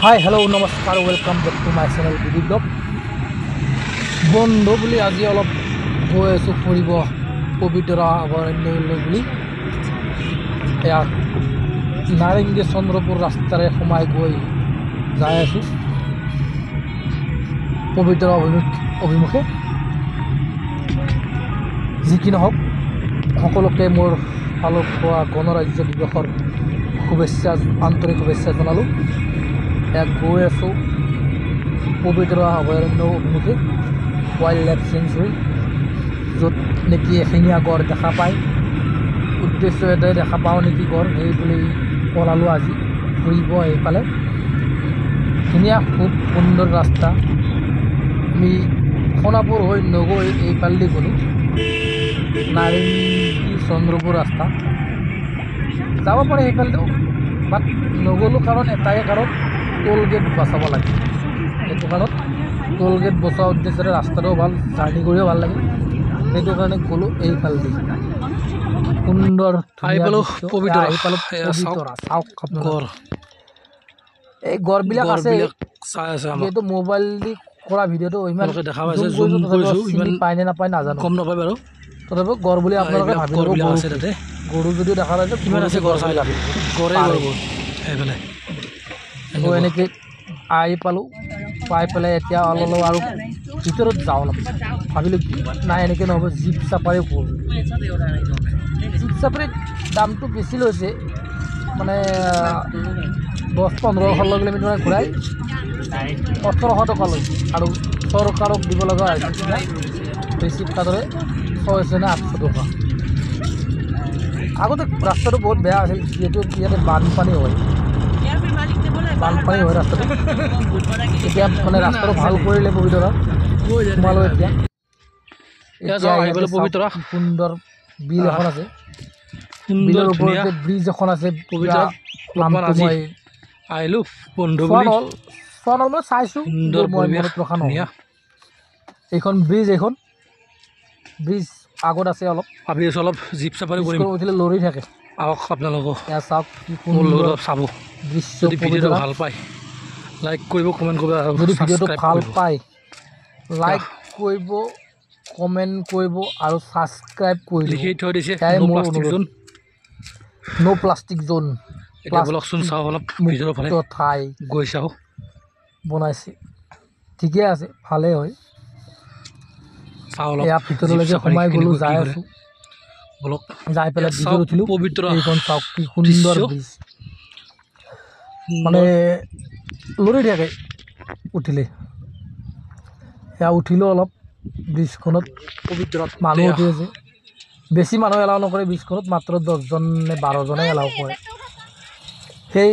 हाय hello नमस्कार welcome back to my channel विदिक blog बंधु बुली आज अलप गई आसो फुरिब पवितरा अभयारण्य बुली या नारेंगी चंद्रपुर रास्तारे सोमाय गई जाय आसो पवितरा अभिमुखे जी कि নহওক সকলোকে मोर फाলৰ পৰা গণৰাজ্য দিৱসৰ শুভেচ্ছা आंतरिक शुभेच्छा जनालो এক গৈ আছো পবিতৰা অভয়াৰণ্য অভিমুখে वाइल्ड लाइफ सेंचुरी য'ত নেকি এশিঙীয়া গড় দেখা পায় উদ্দেশ্য এটাই দেখা পাওঁ নেকি গড় এই বুলি ওলালো আজি ঘূৰিব এইফালে ধুনীয়া খুব সুন্দৰ ৰাস্তা আমি সোণাপুৰ হৈ নগৈ এইফালেদি গ'লোঁ নাৰেংগী চন্দ্ৰপুৰ ৰাস্তা যাব পাৰে এইফালেও বাট নগ'লোঁ কাৰণ এটাই কাৰণ टोल गेट बचाब लगे সেইটো कारण टोल गेट बचा उद्देश्य रास्ता ভাল জার্নি করেও ভাল লাগে সেইটো কাৰণে গ'লো এইফালে সুন্দৰ পবিতৰা এই গড়বিলাক আছে যেহেতু মোবাইল দি কৰা ভিডিঅ'টো ইমান দেখা পাইছে জুম কৰিছো ইমান পায় নে নাপায় নাজানো কম নাপায় বাৰু তথাপিও গড় বুলি আপোনালোকে ভাবি ল'ব আছে তাতে গৰু যদিও দেখা পাইছে কিমান আছে গড় চাই লাগে গড়ে গড় এইফালে এনেকৈ আহি পালোঁ পাই পেলাই এতিয়া অলপ আৰু ভিতৰত যাওঁ অলপ ভাবিলোঁ কি নাই এনেকৈ নহ'ব জীপ চাফাৰীও কৰোঁ জীপ চাফাৰীৰ দামটো বেছি লৈছে মানে 10-15 কিলোমিটাৰ ঘূৰাই 1800 টকা লৈছে আৰু চৰকাৰক দিব লগা হৈছে ৰিচিপ্ট কাৰ্ডৰে 600 নে 800 টকা আগতে ৰাস্তাটো বহুত বেয়া আছিল যিহেতু ইয়াতে বানপানী হয় বানপানী হয় ৰাস্তাটো এতিয়া মানে ৰাস্তাটো ভাল কৰিলে পবিতৰা সোমালো এতিয়া পবিতৰা সুন্দৰ বিল এখন আছে বিলৰ ওপৰতে ব্ৰিজ এখন আছে পবিতৰা মই আহিলোঁ বন্ধু বুলি মই চাইছোঁ মই মনত ৰখা নহয় এইখন ব্ৰিজ ব্ৰিজ আগত আছে অলপ ভাবি আছোঁ অলপ জীপ চাফাৰী কৰিম উঠিলে লৰি থাকে আহক আপোনালোকক এয়া চাওক কি সুন্দৰ চাব দৃশ্য যদি ভিডিঅ'টো ভাল পায় লাইক কৰিব কমেণ্ট কৰিব যদি ভিডিঅ'টো ভাল পায় লাইক কৰিব কমেণ্ট কৰিব আৰু ছাবস্ক্ৰাইব কৰি লিখি থৈ দিছে নো প্লাষ্টিক জোন এতিয়া ব্লগচোন চাওঁ অলপ ভিডিঅ'ৰ ফালে ঠাই গৈ চাওঁ বনাইছে ঠিকে আছে ভালেই হয় চাওঁ অলপ এয়া ভিতৰলৈকে সোমাই গ'লোঁ যাই আছোঁ ব্লগ যাই পেলাই ভিডিঅ' উঠিলোঁ পবিতৰা এইখন চাওক কি সুন্দৰ ব্ৰিজ মানে লৰি থাকে উঠিলে সেয়া উঠিলোঁ অলপ ব্ৰিজখনত পবিতৰাত মানুহ উঠি আছে বেছি মানুহ এলাও নকৰে ব্ৰিজখনত মাত্ৰ 10জন নে 12জনে এলাও কৰে সেই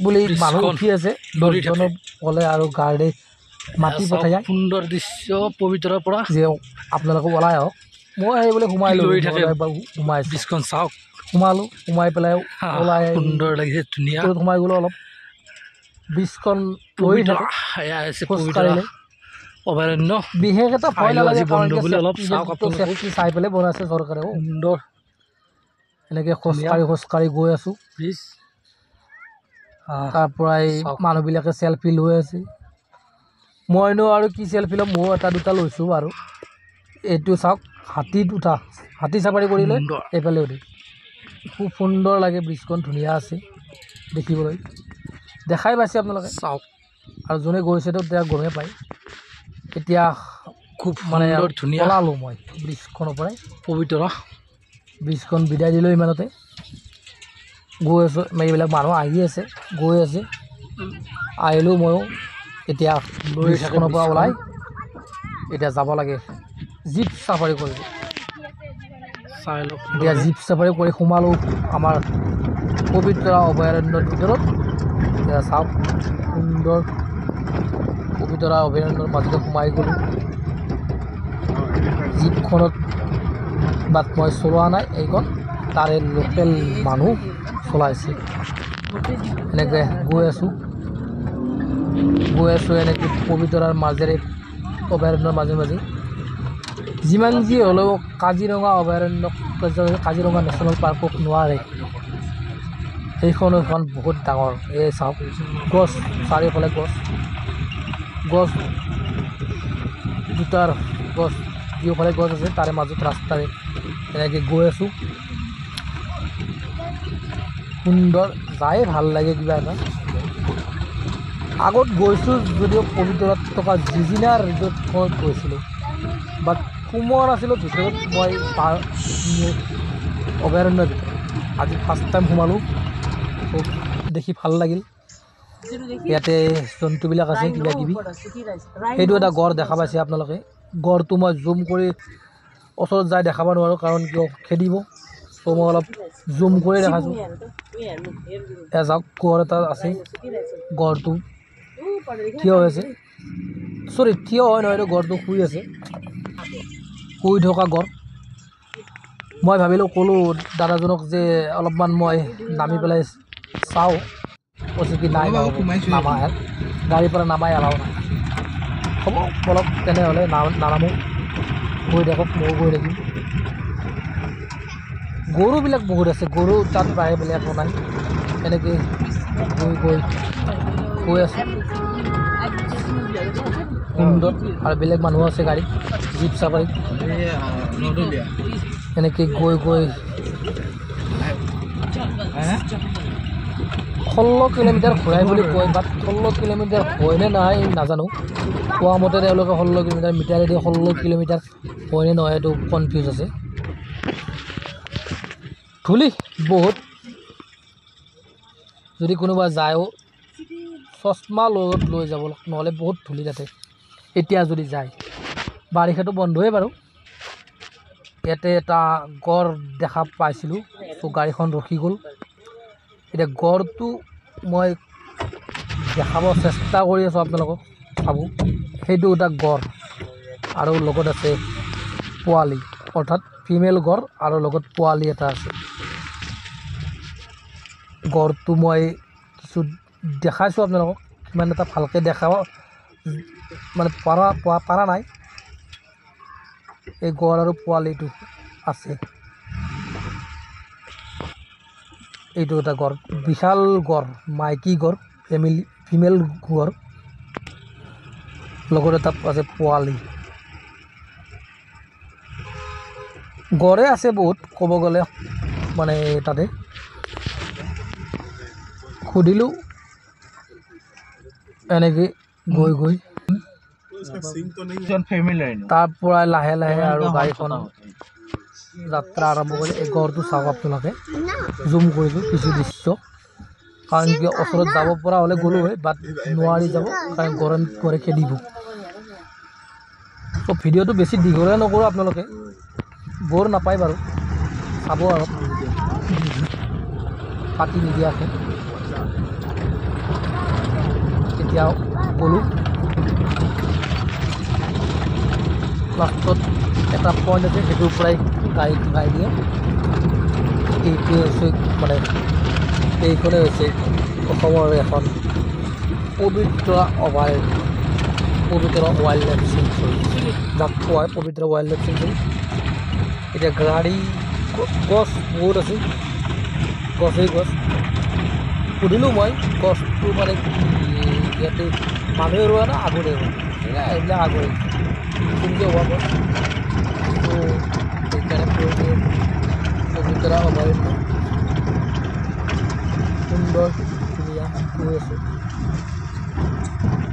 বুলি মানুহ উঠি আছে 10জনক ক'লে আৰু গাৰ্ডে মাতি পঠাই যায় সুন্দৰ দৃশ্য পবিতৰাৰ পৰা যে আপোনালোকে ওলাই আহক মই সেইবুলি সোমাইলোঁ সোমাই ব্ৰিজখন চাওক সোমালোঁ সোমাই পেলাই ওলাই সুন্দৰ লাগিছে ধুনীয়া সোমাই গ'লোঁ অলপ ব্ৰিজখন লৈ খোজকাঢ়িলে অভয়াৰণ্য বিশেষ এটা ভয় নালাগে অলপ চাই পেলাই বনাইছে চৰকাৰে সুন্দৰ এনেকৈ খোজকাঢ়ি গৈ আছোঁ ব্ৰিজ তাৰ পৰাই মানুহবিলাকে চেলফি লৈ আছে মইনো আৰু কি চেলফি ল'ম ময়ো এটা দুটা লৈছোঁ বাৰু এইটো চাওক হাতীত উঠা হাতী চাফাৰী কৰিলে এইফালে উঠে খুব সুন্দৰ লাগে ব্ৰিজখন ধুনীয়া আছে দেখিবলৈ দেখাই পাইছে আপোনালোকে চাওক আৰু যোনে গৈছেতো তেওঁ গমেই পায় এতিয়া খুব মানে ধুনীয়া ওলালোঁ মই ব্ৰিজখনৰ পৰাই পবিতৰা ব্ৰিজখন বিদায় দিলোঁ ইমানতে গৈ আছোঁ এইবিলাক মানুহ আহি আছে গৈ আছে আহিলোঁ ময়ো এতিয়া ব্ৰিজখনৰ পৰা ওলাই এতিয়া যাব লাগে জীপ চাফাৰী কৰিব চাই লওক এতিয়া জীপ চাফাৰী কৰি সোমালোঁ আমাৰ পবিতৰা অভয়াৰণ্যৰ ভিতৰত এতিয়া চাওক সুন্দৰ পবিতৰা অভয়াৰণ্যৰ মাজতে সোমাই গ'লোঁ জীপখনত বাট মই চলোৱা নাই এইখন তাৰে লোকেল মানুহ চলাইছে এনেকৈ গৈ আছোঁ এনেকৈ পবিতৰাৰ মাজেৰে অভয়াৰণ্যৰ মাজে মাজে যিমান যি হ'লেও কাজিৰঙা অভয়াৰণ্য কাজিৰঙা নেশ্যনেল পাৰ্কক নোৱাৰে সেইখন এখন বহুত ডাঙৰ এই চাওক গছ চাৰিওফালে গছ দুটাৰ গছ দুয়োফালে গছ আছে তাৰে মাজত ৰাস্তাৰে এনেকৈ গৈ আছোঁ সুন্দৰ যাই ভাল লাগে কিবা এটা আগত গৈছোঁ যদিও পবিতৰাত থকা জিজিনা ৰিজৰ্টখনত গৈছিলোঁ বাট সোমোৱা নাছিলোঁ ভিতৰত মই অভয়াৰণ্যৰ ভিতৰত আজি ফাৰ্ষ্ট টাইম সোমালোঁ দেখি ভাল লাগিল ইয়াতে জন্তুবিলাক আছে কিবা কিবি সেইটো এটা গড় দেখা পাইছে আপোনালোকে গড়টো মই জুম কৰি ওচৰত যাই দেখাব নোৱাৰোঁ কাৰণ কিয় খেদিব ত' মই অলপ জুম কৰি দেখাইছোঁ এজাক গড় এটা আছে গড়টো থিয় হৈ আছে চৰি থিয় হয় নহয় এইটো গড়টো শুই আছে শুই থকা গড় মই ভাবিলোঁ ক'লোঁ দাদাজনক যে অলপমান মই নামি পেলাই চাওঁ কৈছে কি নাই নামা গাড়ীৰ পৰা নামাই এলাও নাই হ'ব অলপ তেনেহ'লে নানামো গৈ থাকক ময়ো গৈ থাকিম গৰুবিলাক বহুত আছে গৰু তাত বাঢ়ে বুলি একো নাই এনেকৈ গৈ আছোঁ সুন্দৰ আৰু বেলেগ মানুহ আছে গাড়ীত জীপ চাফাৰীত এনেকৈ গৈ 16 কিলোমিটাৰ ঘূৰাই বুলি কয় বাট 16 কিলোমিটাৰ হয়নে নাই নাজানো কোৱা মতে তেওঁলোকে 16 কিলোমিটাৰ মিটাৰেদি 16 কিলোমিটাৰ হয়নে নহয় এইটো কনফিউজ আছে ধূলি বহুত যদি কোনোবা যায়ও চশমা লগত লৈ যাব নহ'লে বহুত ধূলি তাতে এতিয়া যদি যায় বাৰিষাটো বন্ধই বাৰু ইয়াতে এটা গড় দেখা পাইছিলোঁ ত' গাড়ীখন ৰখি গ'ল এতিয়া গড়টো মই দেখাব চেষ্টা কৰি আছোঁ আপোনালোকক চাব সেইটো এটা গড় আৰু লগত আছে পোৱালি অৰ্থাৎ ফিমেল গড় আৰু লগত পোৱালি এটা আছে গড়টো মই কিছু দেখাইছোঁ আপোনালোকক ইমান এটা ভালকৈ দেখাব মানে পাৰা নাই এই গড় আৰু পোৱালিটো আছে এইটো এটা গড় বিশাল গড় মাইকী গড় ফিমেল গড় লগত এটা আছে পোৱালি গড়ে আছে বহুত ক'ব গ'লে মানে তাতে সুধিলোঁ এনেকৈ গৈ তাৰ পৰাই লাহে লাহে আৰু গাড়ীখন যাত্ৰা আৰম্ভ কৰি এই গড়টো চাওক আপোনালোকে জুম কৰিছোঁ কিছু দৃশ্য কাৰণ কিয় ওচৰত যাব পৰা হ'লে গ'লোঁ হয় বাট নোৱাৰি যাব কাৰণ গড়ে খেদিব ত' ভিডিঅ'টো বেছি দীঘলে নকৰোঁ আপোনালোকে বৰ নাপায় বাৰু চাব আৰু কাটি নিদিয়াকৈ এতিয়া গ'লোঁ লাষ্টত এটা পইণ্ট আছে সেইটোৰ পৰাই গাড়ী ঘূৰাই দিয়ে এইটোৱে হৈছে মানে এইখনে হৈছে অসমৰ এখন পবিতৰা ৱাইল্ড লাইফ চেঞ্চুৰী যাক কোৱা হয় পবিতৰা ৱাইল্ড লাইফ চেঞ্চুৰী এতিয়া গাড়ী গছ বহুত আছে গছেই গছ সুধিলোঁ মই গছটো মানে ইয়াতে মানুহে ৰোৱা না আগতে ৰোৱা এইবিলাক আগতে নতুনকৈ হোৱা গছ ত' সেইকাৰণে পবিতৰা অভয়াৰণ্য সুন্দৰ ধুনীয়া গৈ আছোঁ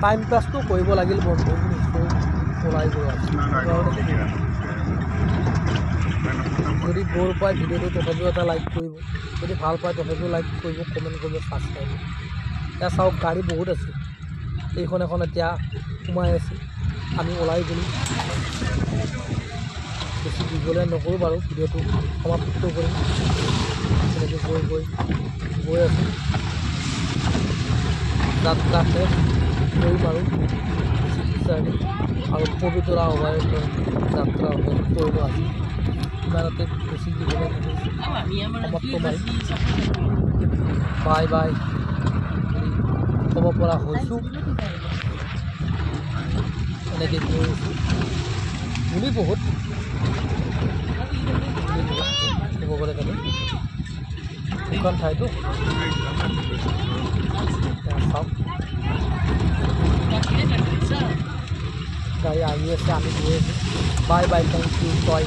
টাইম পাছটো কৰিব লাগিল বন্ধু ওলাই গৈ আছোঁ যদি বৰ পায় ভিডিঅ'টো তথাপিও এটা লাইক কৰিব যদি ভাল পায় তথাপিও লাইক কৰিব কমেণ্ট কৰিব ছাবস্ক্ৰাইব এতিয়া চাওক গাড়ী বহুত আছে এইখন এখন এতিয়া সোমাই আছে আমি ওলাই গ'লোঁ বেছি দীঘলীয়া নকৰোঁ বাৰু ভিডিঅ'টো সমাপ্ত কৰিম তেনেকৈ গৈ আছোঁ যাত্ৰা শেষ কৰিম আৰু আৰু পবিতৰা অভয়াৰণ্য যাত্ৰা কৰিব আছে ইমানতে বেছি দীঘলীয়া নকৰিছোঁ সমাপ্ত মাৰিম বাই বাই ক'ব পৰা হৈছোঁ এনেকৈ গৈ আছোঁ ধূলি বহুত ক'ব গ'লে তাতে শুকান ঠাইটো চাওক গাড়ী আহি আছে আমি গৈ আছোঁ বাই বাই থেংক ইউ বাই